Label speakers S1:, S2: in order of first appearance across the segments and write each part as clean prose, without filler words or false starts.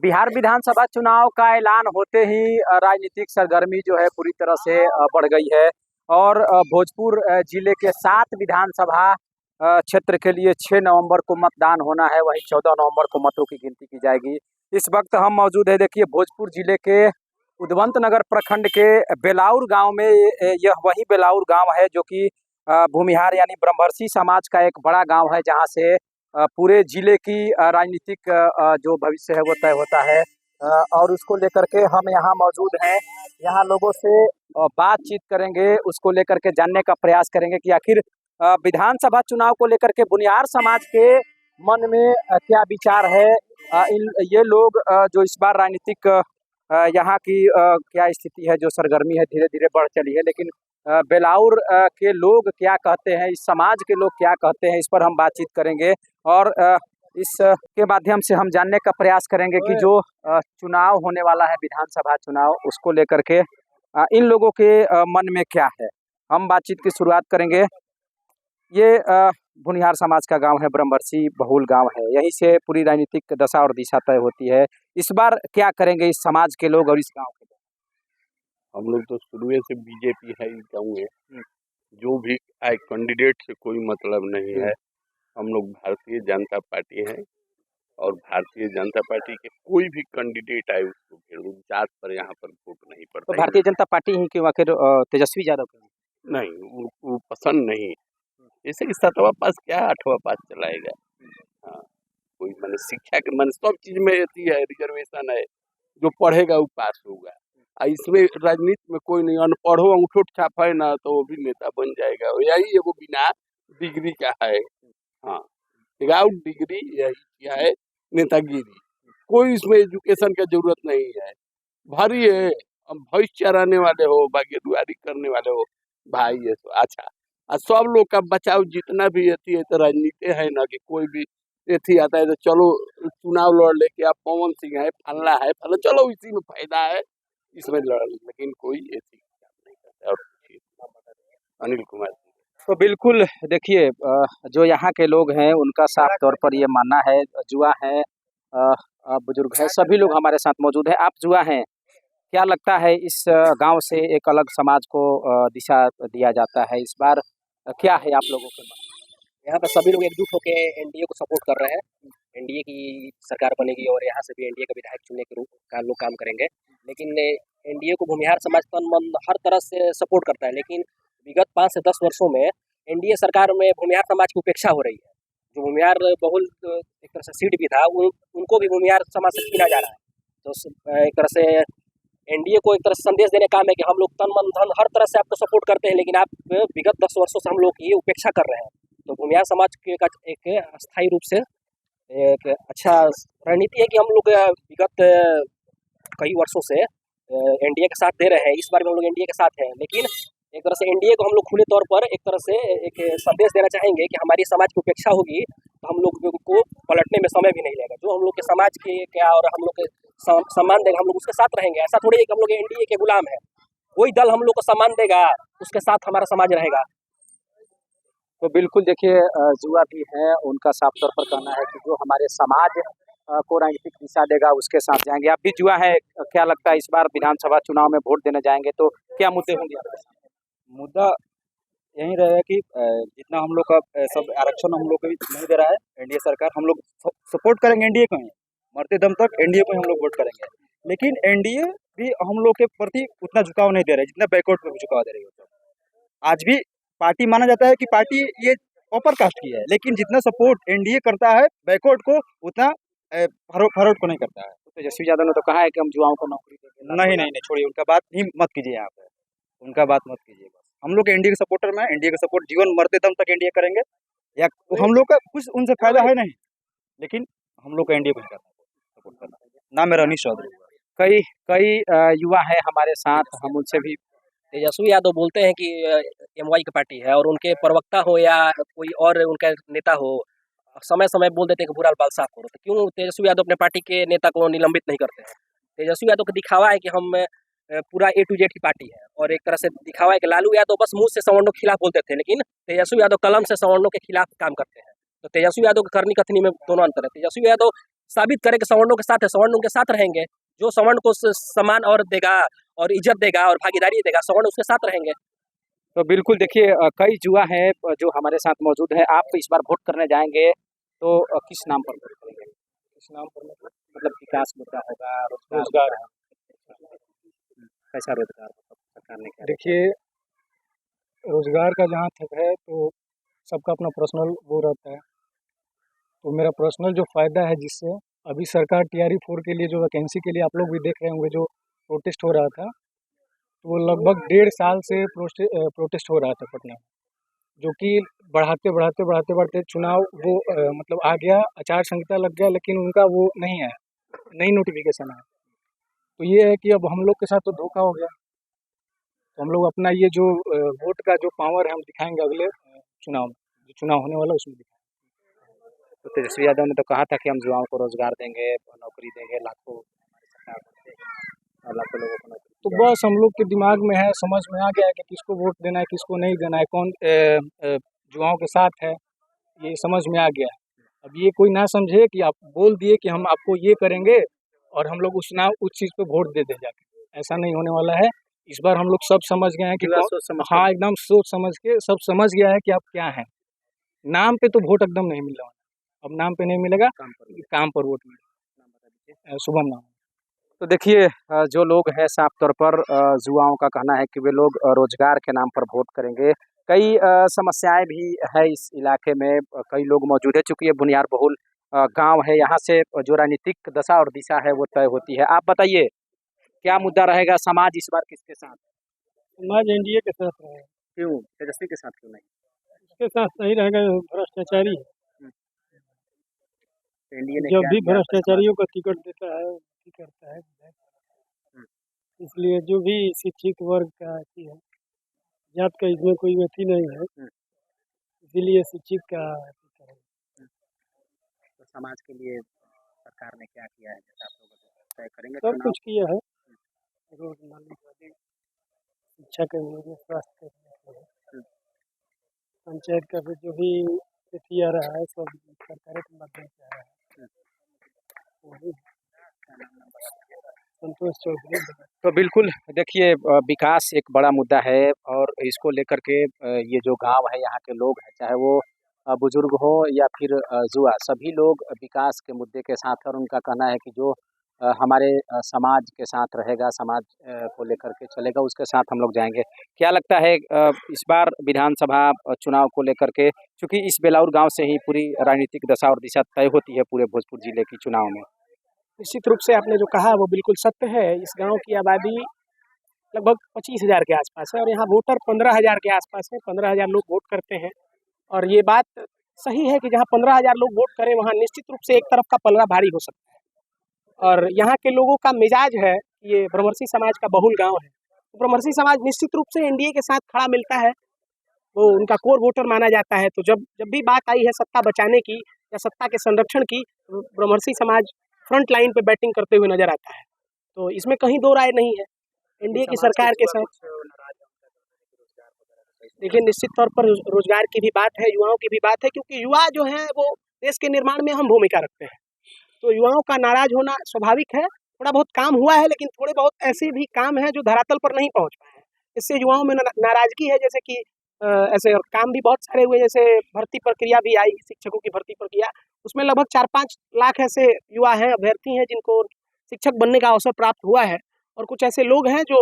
S1: बिहार विधानसभा चुनाव का ऐलान होते ही राजनीतिक सरगर्मी जो है पूरी तरह से बढ़ गई है और भोजपुर जिले के 7 विधानसभा क्षेत्र के लिए 6 नवंबर को मतदान होना है। वहीं 14 नवंबर को मतों की गिनती की जाएगी। इस वक्त हम मौजूद है, देखिए, भोजपुर जिले के उदवंत नगर प्रखंड के बेलाउर गांव में। यह वही बेलाउर गांव है जो कि भूमिहार यानी ब्रह्मर्षि समाज का एक बड़ा गांव है, जहां से पूरे जिले की राजनीतिक जो भविष्य है वो तय होता है। और उसको लेकर के हम यहाँ मौजूद हैं। यहाँ लोगों से बातचीत करेंगे, उसको लेकर के जानने का प्रयास करेंगे कि आखिर विधानसभा चुनाव को लेकर के भूमिहार समाज के मन में क्या विचार है। ये लोग जो इस बार राजनीतिक यहाँ की क्या स्थिति है, जो सरगर्मी है धीरे धीरे बढ़ चली है, लेकिन बेलाउर के लोग क्या कहते हैं, इस समाज के लोग क्या कहते हैं, इस पर हम बातचीत करेंगे। और इस के माध्यम से हम जानने का प्रयास करेंगे कि जो चुनाव होने वाला है, विधानसभा चुनाव, उसको लेकर के इन लोगों के मन में क्या है। हम बातचीत की शुरुआत करेंगे। ये भूमिहार समाज का गांव है, ब्रह्मर्षि बहुल गांव है। यहीं से पूरी राजनीतिक दशा और दिशा तय होती है। इस बार क्या करेंगे इस समाज के लोग और इस गांव के लोग?
S2: हम लोग तो शुरू से बीजेपी है ही कहूँगे। जो भी आए कैंडिडेट से कोई मतलब नहीं है। हम लोग भारतीय जनता पार्टी है और भारतीय जनता पार्टी के कोई भी कैंडिडेट आए उसको फिर जात पर यहाँ पर वोट नहीं पड़ता।
S1: तो भारतीय जनता पार्टी ही क्यों, आखिर तेजस्वी यादव क्यों?
S2: नहीं, वो पसंद नहीं। जैसे कि 7वां पास क्या 8वां पास चलाएगा। हाँ, कोई मैंने शिक्षा के मन सब चीज में रहती है, रिजर्वेशन है, जो पढ़ेगा वो पास होगा। इसमें राजनीति में कोई नहीं, अनपढ़ो अंगूठो छाप है ना तो वो भी नेता बन जाएगा। यही एगो बिना डिग्री का है। हाँ, विदाउट डिग्री यही क्या है, नेतागिरी। कोई इसमें एजुकेशन का जरूरत नहीं है। भारी है, भविष्य चराने वाले हो, भाग्यदुआरी करने वाले हो भाई, ये तो अच्छा। और सब लोग का बचाव जितना भी अथी है, तो राजनीति है ना कि कोई भी अथी आता है तो चलो चुनाव लड़ लेके आप पवन सिंह है, फल्ला है, फल्ला, चलो इसी में फायदा है, इसमें लड़। लेकिन कोई ऐसी नहीं करता। और अनिल कुमार।
S1: तो बिल्कुल, देखिए, जो यहाँ के लोग हैं उनका साफ तौर पर ये मानना है। जुआ है, बुजुर्ग है, सभी लोग हमारे साथ मौजूद है। आप जुआ हैं, क्या लगता है इस गांव से एक अलग समाज को दिशा दिया जाता है इस बार, क्या है आप लोगों के मन?
S3: यहाँ पर सभी लोग एकजुट होकर एनडीए को सपोर्ट कर रहे हैं। एनडीए की सरकार बनेगी और यहाँ से भी एनडीए का विधायक चुनने के रूप का लोग काम करेंगे। लेकिन एनडीए को भूमिहार समाज तन मन हर तरह से सपोर्ट करता है। लेकिन विगत 5 से 10 वर्षों में एनडीए सरकार में भूमिहार समाज की उपेक्षा हो रही है। जो भूमिहार बहुल एक तरह से सीट भी था, उनको भी भूमिहार समाज से छीना जा रहा है। तो एक तरह से एनडीए को एक तरह से संदेश देने का काम है कि हम लोग तन मन धन हर तरह से आपको सपोर्ट करते हैं, लेकिन आप विगत 10 वर्षों से हम लोग की उपेक्षा कर रहे हैं। तो भूमिहार समाज के का एक अस्थायी रूप से एक अच्छा रणनीति है कि हम लोग विगत कई वर्षों से एनडीए के साथ दे रहे हैं। इस बार भी हम लोग एनडीए के साथ हैं, लेकिन एक तरह से एनडीए को हम लोग खुले तौर पर एक तरह से एक संदेश देना चाहेंगे कि हमारी समाज की उपेक्षा होगी तो हम लोग को पलटने में समय भी नहीं लगेगा। जो हम लोग के समाज के क्या और हम लोग के सम्मान देगा, हम लोग उसके साथ रहेंगे। ऐसा थोड़ी है कि हम लोग एनडीए के गुलाम है। कोई दल हम लोग को सम्मान देगा, उसके साथ हमारा समाज रहेगा।
S1: तो बिल्कुल, देखिए, जुआ भी है, उनका साफ तौर पर कहना है कि जो हमारे समाज को राजनीतिक दिशा देगा उसके साथ जाएंगे। आप भी जुआ है, क्या लगता है इस बार विधानसभा चुनाव में वोट देने जाएंगे तो क्या मुद्दे होंगे आपके सामने?
S4: मुद्दा यही रहेगा कि जितना हम लोग का सब आरक्षण हम लोग को नहीं दे रहा है एनडीए सरकार, हम लोग सपोर्ट करेंगे एनडीए को ही, मरते दम तक एनडीए को ही हम लोग वोट करेंगे। लेकिन एनडीए भी हम लोग के प्रति उतना झुकाव नहीं दे रहे जितना बैकवर्ड पे झुकाव दे रही है। आज भी पार्टी माना जाता है कि पार्टी ये अपर कास्ट की है, लेकिन जितना सपोर्ट एनडीए करता है बैकवर्ड को, उतना फॉरवर्ड को नहीं करता है।
S1: तेजस्वी यादव ने तो कहा है कि हम जुआओं को नौकरी देंगे।
S4: नहीं, छोड़िए, उनका बात ही मत कीजिए यहाँ पे, उनका बात मत कीजिए। बस हम लोग एनडीए के सपोर्टर में, एनडीए का सपोर्ट जीवन मरते दम तक एनडीए करेंगे। या हम लोग का कुछ उनसे फायदा है नहीं, लेकिन हम लोग को एनडीए को सपोर्ट करना। नाम मेरा अनिश चौधरी।
S1: कई युवा है हमारे साथ, हम उनसे भी।
S3: तेजस्वी यादव बोलते हैं कि एमवाई की पार्टी है और उनके प्रवक्ता हो या कोई और उनका नेता हो, समय समय बोल देते हैं कि बुरा बाल साफ करो। तो क्यों तेजस्वी यादव अपने पार्टी के नेता को निलंबित नहीं करते हैं? तेजस्वी यादव का दिखावा है कि हम पूरा A to Z की पार्टी है, और एक तरह से दिखावा है कि लालू यादव बस मुंह से सवर्णों के खिलाफ बोलते थे, लेकिन तेजस्वी यादव कलम से सवर्णों के खिलाफ काम करते हैं। तो तेजस्वी यादव की करनी कथनी में दोनों अंतर है। तेजस्वी यादव साबित करे कि सवर्णों के साथ है, सवर्ण उनके साथ रहेंगे। जो सवर्ण को सम्मान और देगा और इज्जत देगा और भागीदारी देगा, सवर्ण उसके साथ रहेंगे।
S1: तो बिल्कुल देखिए कई युवा हैं जो हमारे साथ मौजूद हैं। आप इस बार वोट करने जाएंगे तो किस नाम पर वोट करेंगे? किस नाम पर मतलब विकास मुद्दा होगा, रोजगार है, कैसा रोजगार मतलब सरकार ने क्या?
S5: देखिए, रोज़गार का जहाँ तक है तो सबका अपना पर्सनल वो रहता है। तो मेरा पर्सनल जो फ़ायदा है जिससे अभी सरकार TRE-4 के लिए जो वैकेंसी के लिए आप लोग भी देख रहे होंगे जो प्रोटेस्ट हो रहा था, तो वो लगभग 1.5 साल से प्रोटेस्ट हो रहा था पटना में, जो कि बढ़ाते चुनाव वो मतलब आ गया, आचार संहिता लग गया, लेकिन उनका वो नहीं आया, नई नोटिफिकेशन आया। तो ये है कि अब हम लोग के साथ तो धोखा हो गया। तो हम लोग अपना ये जो वोट का जो पावर है हम दिखाएंगे अगले चुनाव में, जो चुनाव होने वाला उसमें दिखाएंगे।
S1: तो तेजस्वी यादव ने तो कहा था कि हम युवाओं को रोजगार देंगे, नौकरी देंगे, लाखों लाखों लोगों को नौकरी।
S5: तो बस हम लोग के दिमाग में है, समझ में आ गया है कि किसको वोट देना है, किसको नहीं देना है, कौन युवाओं के साथ है, ये समझ में आ गया है। अब ये कोई ना समझे कि आप बोल दिए कि हम आपको ये करेंगे और हम लोग उस चीज़ पे वोट दे जाके, ऐसा नहीं होने वाला है। इस बार हम लोग सब समझ गए हैं कि हाँ, एकदम सोच समझ के सब समझ गया है कि आप क्या हैं। नाम पे तो वोट एकदम नहीं मिल रहा, अब नाम पे नहीं मिलेगा, काम पर वोट मिलेगा। शुभम नाम।
S1: तो देखिए जो लोग हैं साफ तौर पर युवाओं का कहना है कि वे लोग रोजगार के नाम पर वोट करेंगे। कई समस्याएं भी है इस इलाके में, कई लोग मौजूद है, चूंकि ये बुनियाद बहुल गांव है, यहाँ से जो राजनीतिक दशा और दिशा है वो तय होती है। आप बताइए क्या मुद्दा रहेगा? समाज इस बार किसके साथ?
S5: समाज NDA के साथ रहेगा।
S1: क्यों तेजस्वी के साथ क्यों नहीं?
S5: उसके साथ नहीं रहेगा, भ्रष्टाचारी है।
S1: एनडीए ने
S5: जब
S1: क्या
S5: भी
S1: किया?
S5: भ्रष्टाचारियों को टिकट देता है वो करता है, इसलिए जो भी शिक्षित वर्ग का अथी है, जात का इसमें कोई अथी नहीं है, इसीलिए शिक्षित का अथी करेंगे।
S1: तो समाज के लिए सरकार ने क्या किया है, जैसा आप लोग तय करेंगे?
S5: सब कुछ किया है, रोड नाली, शिक्षा के लिए, स्वास्थ्य के लिए, पंचायत का भी जो भी अथी आ रहा है सब सरकार के माध्यम से आ रहा है। वही संतोष चौधरी।
S1: तो बिल्कुल देखिए विकास एक बड़ा मुद्दा है और इसको लेकर के ये जो गांव है, यहाँ के लोग हैं, चाहे वो बुजुर्ग हो या फिर युवा, सभी लोग विकास के मुद्दे के साथ हैं और उनका कहना है कि जो हमारे समाज के साथ रहेगा, समाज को लेकर के चलेगा, उसके साथ हम लोग जाएंगे। क्या लगता है इस बार विधानसभा चुनाव को लेकर के, चूँकि इस बेलाउर गांव से ही पूरी राजनीतिक दशा और दिशा तय होती है पूरे भोजपुर जिले की चुनाव में?
S5: निश्चित रूप से आपने जो कहा वो बिल्कुल सत्य है। इस गांव की आबादी लगभग 25,000 के आसपास है और यहाँ वोटर 15,000 के आसपास है। 15,000 लोग वोट करते हैं और ये बात सही है कि जहाँ 15,000 लोग वोट करें वहाँ निश्चित रूप से एक तरफ का पलड़ा भारी हो सकता है। और यहाँ के लोगों का मिजाज है, ये ब्रह्मर्षि समाज का बहुल गाँव है, तो ब्रह्मर्षि समाज निश्चित रूप से NDA के साथ खड़ा मिलता है, वो उनका कोर वोटर माना जाता है। तो जब भी बात आई है सत्ता बचाने की या सत्ता के संरक्षण की, ब्रह्मर्षि समाज फ्रंट लाइन पे बैटिंग करते हुए नजर आता है। तो इसमें कहीं दो राय नहीं है। NDA की सरकार के साथ देखिए निश्चित तौर पर रोजगार की भी बात है, युवाओं की भी बात है, क्योंकि युवा जो हैं वो देश के निर्माण में अहम भूमिका रखते हैं। तो युवाओं का नाराज होना स्वाभाविक है। थोड़ा बहुत काम हुआ है, लेकिन थोड़े बहुत ऐसे भी काम हैं जो धरातल पर नहीं पहुंच पाए हैं। इससे युवाओं में नाराजगी है। जैसे कि ऐसे काम भी बहुत सारे हुए, जैसे भर्ती प्रक्रिया भी आई, शिक्षकों की भर्ती प्रक्रिया, उसमें लगभग 4-5 लाख ऐसे युवा हैं, अभ्यर्थी हैं जिनको शिक्षक बनने का अवसर प्राप्त हुआ है। और कुछ ऐसे लोग हैं जो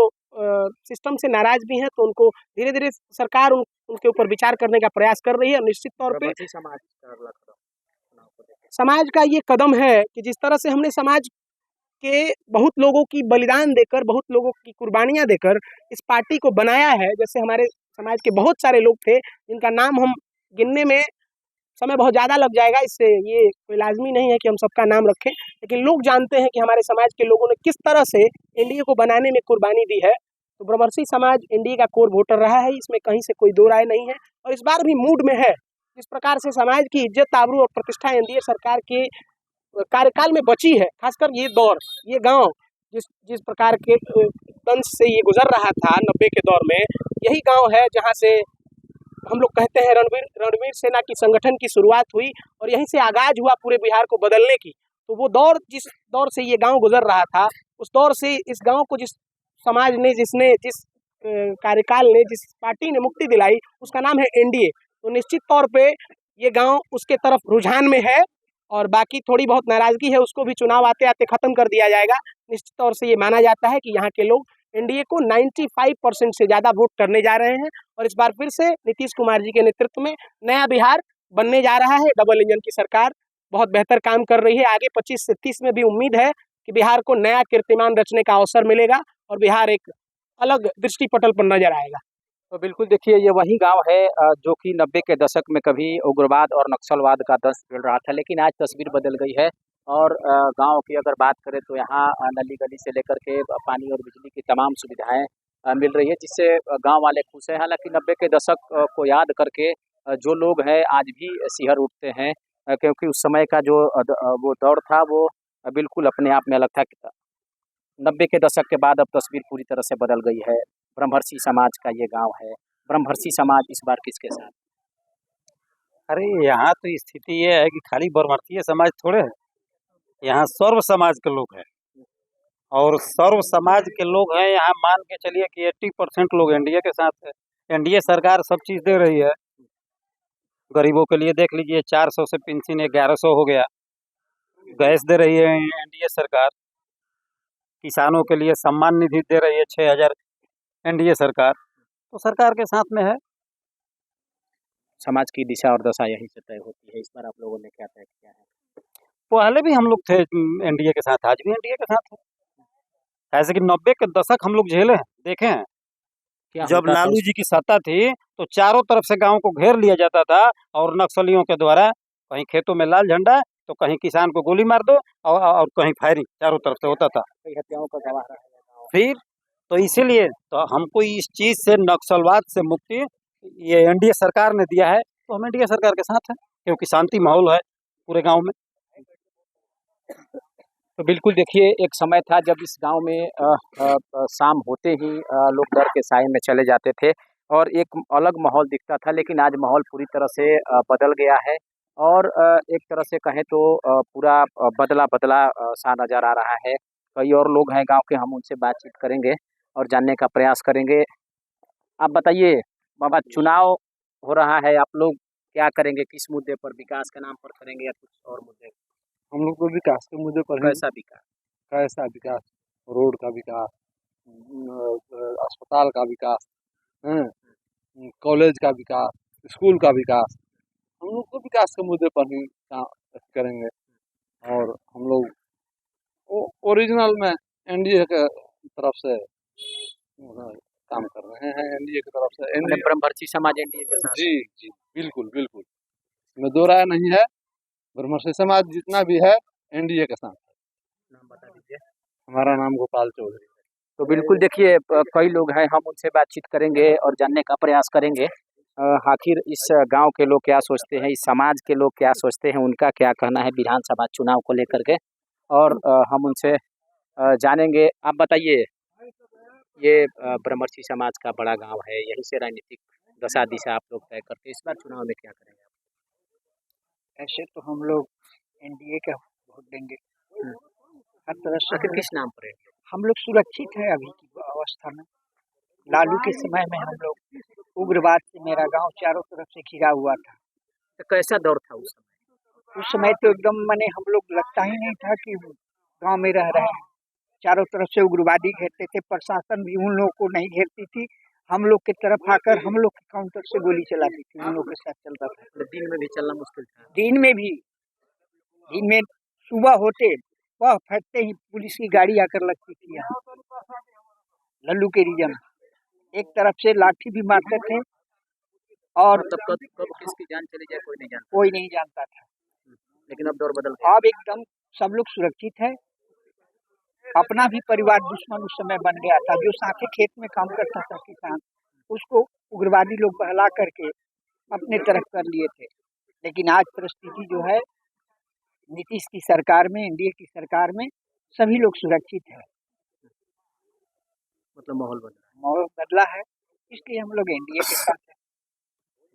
S5: सिस्टम से नाराज भी हैं, तो उनको धीरे धीरे सरकार उनके ऊपर विचार करने का प्रयास कर रही है। निश्चित तौर पे समाज का ये कदम है कि जिस तरह से हमने समाज के बहुत लोगों की बलिदान देकर, बहुत लोगों की कुर्बानियां देकर इस पार्टी को बनाया है, जैसे हमारे समाज के बहुत सारे लोग थे जिनका नाम हम गिनने में समय बहुत ज़्यादा लग जाएगा, इससे ये कोई लाजमी नहीं है कि हम सबका नाम रखें, लेकिन लोग जानते हैं कि हमारे समाज के लोगों ने किस तरह से NDA को बनाने में कुर्बानी दी है। तो ब्रह्मर्षि समाज NDA का कोर वोटर रहा है, इसमें कहीं से कोई दो राय नहीं है। और इस बार भी मूड में है। जिस प्रकार से समाज की इज्जत, आबरू और प्रतिष्ठा NDA सरकार के कार्यकाल में बची है, खासकर ये दौर, ये गांव जिस प्रकार के दंश से ये गुजर रहा था 90 के दौर में, यही गांव है जहां से हम लोग कहते हैं रणवीर सेना की संगठन की शुरुआत हुई और यहीं से आगाज हुआ पूरे बिहार को बदलने की। तो वो दौर, जिस दौर से ये गांव गुजर रहा था, उस दौर से इस गांव को जिस समाज ने, जिस कार्यकाल ने, जिस पार्टी ने मुक्ति दिलाई, उसका नाम है एनडीए। तो निश्चित तौर पे ये गांव उसके तरफ रुझान में है, और बाकी थोड़ी बहुत नाराजगी है, उसको भी चुनाव आते आते खत्म कर दिया जाएगा। निश्चित तौर से ये माना जाता है कि यहाँ के लोग एनडीए को 95% से ज़्यादा वोट करने जा रहे हैं, और इस बार फिर से नीतीश कुमार जी के नेतृत्व में नया बिहार बनने जा रहा है। डबल इंजन की सरकार बहुत बेहतर काम कर रही है। आगे 25 से 30 में भी उम्मीद है कि बिहार को नया कीर्तिमान रचने का अवसर मिलेगा, और बिहार एक अलग दृष्टिपटल पर नजर आएगा।
S1: तो बिल्कुल देखिए, ये वही गांव है जो कि 90 के दशक में कभी उग्रवाद और नक्सलवाद का दंश झेल रहा था, लेकिन आज तस्वीर बदल गई है। और गांव की अगर बात करें तो यहाँ नली गली से लेकर के पानी और बिजली की तमाम सुविधाएं मिल रही है, जिससे गांव वाले खुश हैं। हालांकि 90 के दशक को याद करके जो लोग हैं आज भी सिहर उठते हैं, क्योंकि उस समय का जो वो दौर था वो बिल्कुल अपने आप में अलग था। 90 के दशक के बाद अब तस्वीर पूरी तरह से बदल गई है। ब्रह्मर्षि समाज का ये गांव है। ब्रह्मर्षि समाज इस बार किसके साथ?
S4: अरे यहाँ तो स्थिति ये है कि खाली ब्रह्मर्षीय समाज थोड़े है, यहाँ सर्व समाज के लोग हैं, और सर्व समाज के लोग हैं। यहाँ मान के चलिए कि 80% लोग एनडीए के साथ है। एनडीए सरकार सब चीज़ दे रही है। गरीबों के लिए देख लीजिए, 400 से पेंशन 1100 हो गया। गैस दे रही है एनडीए सरकार। किसानों के लिए सम्मान निधि दे रही है 6000 एनडीए सरकार। तो सरकार के साथ में है।
S1: समाज की दिशा और दशा यही से तय होती है। इस बार आप लोगों ने क्या तय किया है?
S4: पहले भी हम लोग थे एनडीए के साथ, आज भी एनडीए के साथ है। ऐसे कि 90 के दशक हम लोग झेले हैं, देखे हैं।
S1: क्या
S4: जब
S1: होता था
S4: लालू
S1: उस-
S4: जी की सत्ता थी तो चारों तरफ से गांव को घेर लिया जाता था, और नक्सलियों के द्वारा कहीं खेतों में लाल झंडा तो कहीं किसान को गोली मार दो, और कहीं फायरिंग चारों तरफ से होता था।
S1: कई हत्याओं का गवाह रहा है गाँव।
S4: फिर तो इसीलिए तो हमको इस चीज से, नक्सलवाद से मुक्ति ये एनडीए सरकार ने दिया है, तो हम एनडीए सरकार के साथ हैं, क्योंकि शांति माहौल है पूरे गांव में।
S1: तो बिल्कुल देखिए, एक समय था जब इस गांव में शाम होते ही लोग डर के साए में चले जाते थे और एक अलग माहौल दिखता था, लेकिन आज माहौल पूरी तरह से बदल गया है। और एक तरह से कहें तो पूरा बदला बदला सा नज़र आ रहा है। कई और लोग हैं गांव के, हम उनसे बातचीत करेंगे और जानने का प्रयास करेंगे। आप बताइए बाबा, चुनाव हो रहा है, आप लोग क्या करेंगे? किस मुद्दे पर? विकास के नाम पर करेंगे या कुछ और मुद्दे?
S6: हम लोग को विकास के मुद्दे पर ही,
S1: कैसा विकास?
S6: कैसा विकास, रोड का विकास, अस्पताल का विकास, कॉलेज का विकास, स्कूल का विकास, हम लोग को विकास के मुद्दे पर ही करेंगे। और हम लोग ओरिजिनल में एनडीए के तरफ से काम कर रहे हैं, एनडीए की तरफ से।
S1: मैंने
S6: एनडीए,
S1: ब्रह्मर्षि समाज एनडीए के साथ।
S6: जी जी, बिल्कुल बिल्कुल, इसमें दो राय नहीं है। ब्रह्मर्षि समाज जितना भी है एनडीए के साथ।
S1: नाम बता दीजिए।
S6: हमारा नाम गोपाल चौधरी।
S1: तो बिल्कुल देखिए, कई लोग हैं, हम उनसे बातचीत करेंगे और जानने का प्रयास करेंगे आखिर इस गांव के लोग क्या सोचते हैं, इस समाज के लोग क्या सोचते हैं, उनका क्या कहना है विधानसभा चुनाव को लेकर के, और हम उनसे जानेंगे। आप बताइए, ये ब्रह्मर्षि समाज का बड़ा गांव है, यहीं से राजनीतिक दशा दिशा आप लोग तय करते हैं। इस बार चुनाव में क्या करेंगे?
S7: ऐसे तो हम लोग एनडीए का वोट देंगे हर तरह से।
S1: आखिर किस नाम पर है?
S7: हम लोग सुरक्षित है अभी की अवस्था में। लालू के समय में हम लोग उग्रवाद से मेरा गांव चारों तरफ से घिरा हुआ था।
S1: तो कैसा दौर था उस समय?
S7: उस समय तो एकदम माने हम लोग लगता ही नहीं था कि गांव में रह रहे हैं। चारों तरफ से उग्रवादी घेरते थे, प्रशासन भी उन लोगों को नहीं घेरती थी, हम लोग की तरफ आकर हम लोग के काउंटर से गोली चलाती थी। उन लोग के साथ चलता था।
S1: मतलब दिन में भी चलना मुश्किल था।
S7: दिन में सुबह होते वह फटते ही पुलिस की गाड़ी आकर लगती थी यहाँ लल्लू के रीजन। एक तरफ से लाठी भी मारते थे, और
S1: तब कब किसकी जान चली जाए कोई नहीं जानता,
S7: कोई नहीं जानता था।
S1: लेकिन अब दौर बदल गया।
S7: अब एकदम सब लोग सुरक्षित है। अपना भी परिवार दुश्मन उस समय बन गया था। जो साथे खेत में काम करता था किसान, उसको उग्रवादी लोग बहला करके अपने तरफ कर लिए थे। लेकिन आज परिस्थिति जो है, नीतीश की सरकार में, एनडीए की सरकार में सभी लोग सुरक्षित है।
S1: मतलब माहौल बदला है।
S7: माहौल बदला है, इसलिए हम लोग एनडीए के साथ हैं।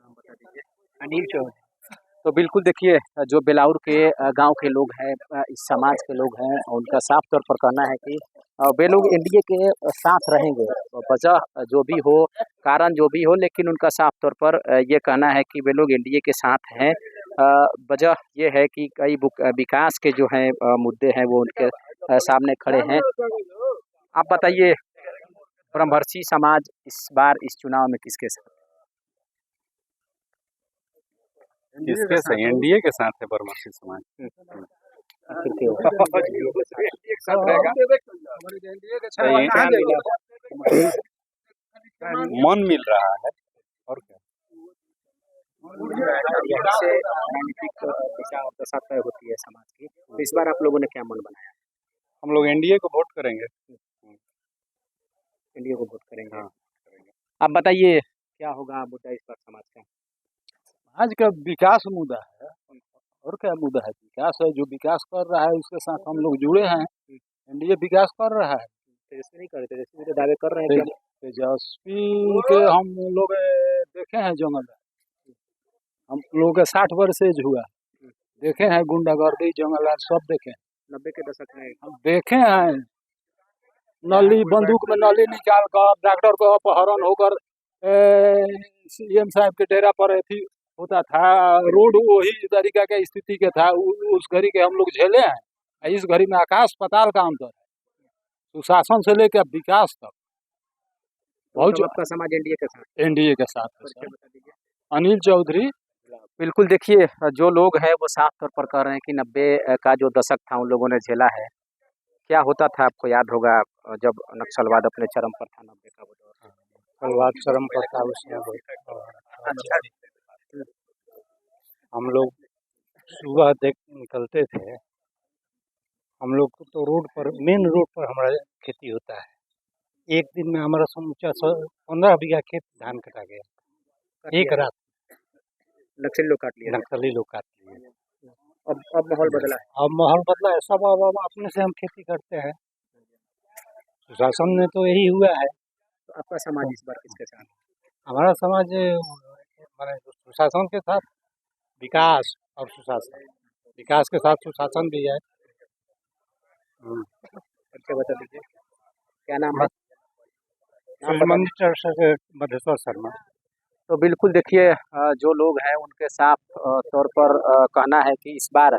S1: नाम बता दीजिए।
S7: अनिल चौधरी।
S1: तो बिल्कुल देखिए जो बेलाउर के गांव के लोग हैं, इस समाज के लोग हैं, उनका साफ तौर पर कहना है कि वे लोग एनडीए के साथ रहेंगे, वजह जो भी हो, कारण जो भी हो, लेकिन उनका साफ तौर पर ये कहना है कि वे लोग एनडीए के साथ हैं। वजह ये है कि कई विकास के जो हैं मुद्दे हैं वो उनके सामने खड़े हैं। आप बताइए, ब्रह्मर्षि समाज इस बार इस चुनाव में किसके साथ?
S6: किसके साथ? एनडीए के साथ है ब्रह्मर्षि समाज। मन मिल रहा है और क्या।
S1: यहाँ से राजनीतिक दिशा और दशा तय होती है समाज की, तो इस बार आप लोगों ने क्या मन बनाया?
S6: हम लोग एनडीए को वोट करेंगे।
S1: एनडीए को वोट करेंगे। हाँ। आप बताइए क्या होगा मुद्दा इस बार समाज का?
S6: आज का विकास मुद्दा है और क्या मुद्दा है? विकास है, जो विकास कर रहा है उसके साथ हम लोग जुड़े हैं। एनडीए विकास कर रहा है।
S1: तेजस्वी नहीं कर, तेजस्वी तो दावे कर रहे हैं।
S6: तेजस्वी के हम लोग देखे हैं जंगल, हम लोग 60 वर्ष एज हुआ, देखे हैं गुंडागर्दी जंगल सब देखे हैं।
S1: 90 के दशक में
S6: हम देखे हैं नली बंदूक में नली निकाल कर डॉक्टर को अपहरण होकर सीएम साहब के डेरा पर अथी होता था। रोड वही तरीका के स्थिति के था, उस घड़ी के हम लोग झेले हैं। इस घड़ी में आकाश पाताल का अंतर है, सुशासन से लेकर विकास तक।
S1: बहुत आपका समाज एनडीए के साथ?
S6: एनडीए के साथ। अनिल चौधरी।
S1: बिल्कुल देखिए जो लोग हैं वो साफ तौर पर कह रहे हैं कि 90 का जो दशक था उन लोगों ने झेला है। क्या होता था आपको याद होगा जब नक्सलवाद अपने चरम पर था? 90 का वो दौर
S6: नक्सलवाद चरम पर था, उसमें हम लोग सुबह निकलते थे। हम लोग तो रोड पर, मेन रोड पर हमारा खेती होता है। एक दिन में हमारा समूचा 15 बीघा खेत धान कटा गया एक रात।
S1: नक्सली लोग काट लिए?
S6: नक्सली लोग काट लिए।
S1: अब माहौल बदला है?
S6: अब माहौल बदला है, सब अब अपने से हम खेती करते हैं। सुशासन में तो यही हुआ है।
S1: तो आपका समाज इस बार किसके साथ?
S6: हमारा समाज माने सुशासन के साथ, विकास और सुशासन, विकास के साथ सुशासन भी है।
S1: अच्छा बता दीजिए क्या नाम है?
S6: मधेश्वर शर्मा।
S1: तो बिल्कुल देखिए जो लोग हैं उनके साफ तौर पर कहना है कि इस बार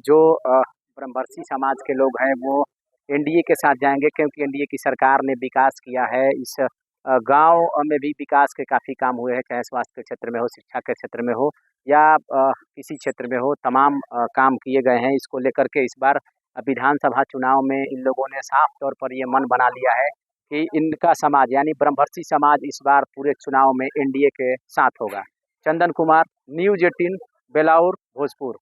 S1: जो ब्रह्मर्षि समाज के लोग हैं वो एनडीए के साथ जाएंगे, क्योंकि एनडीए की सरकार ने विकास किया है। इस गांव में भी विकास के काफ़ी काम हुए हैं, चाहे स्वास्थ्य के क्षेत्र में हो, शिक्षा के क्षेत्र में हो या किसी क्षेत्र में हो, तमाम काम किए गए हैं। इसको लेकर के इस बार विधानसभा चुनाव में इन लोगों ने साफ तौर पर ये मन बना लिया है कि इनका समाज यानी ब्रह्मर्षि समाज इस बार पूरे चुनाव में एनडीए के साथ होगा। चंदन कुमार, न्यूज़ 18, बेलाउर, भोजपुर।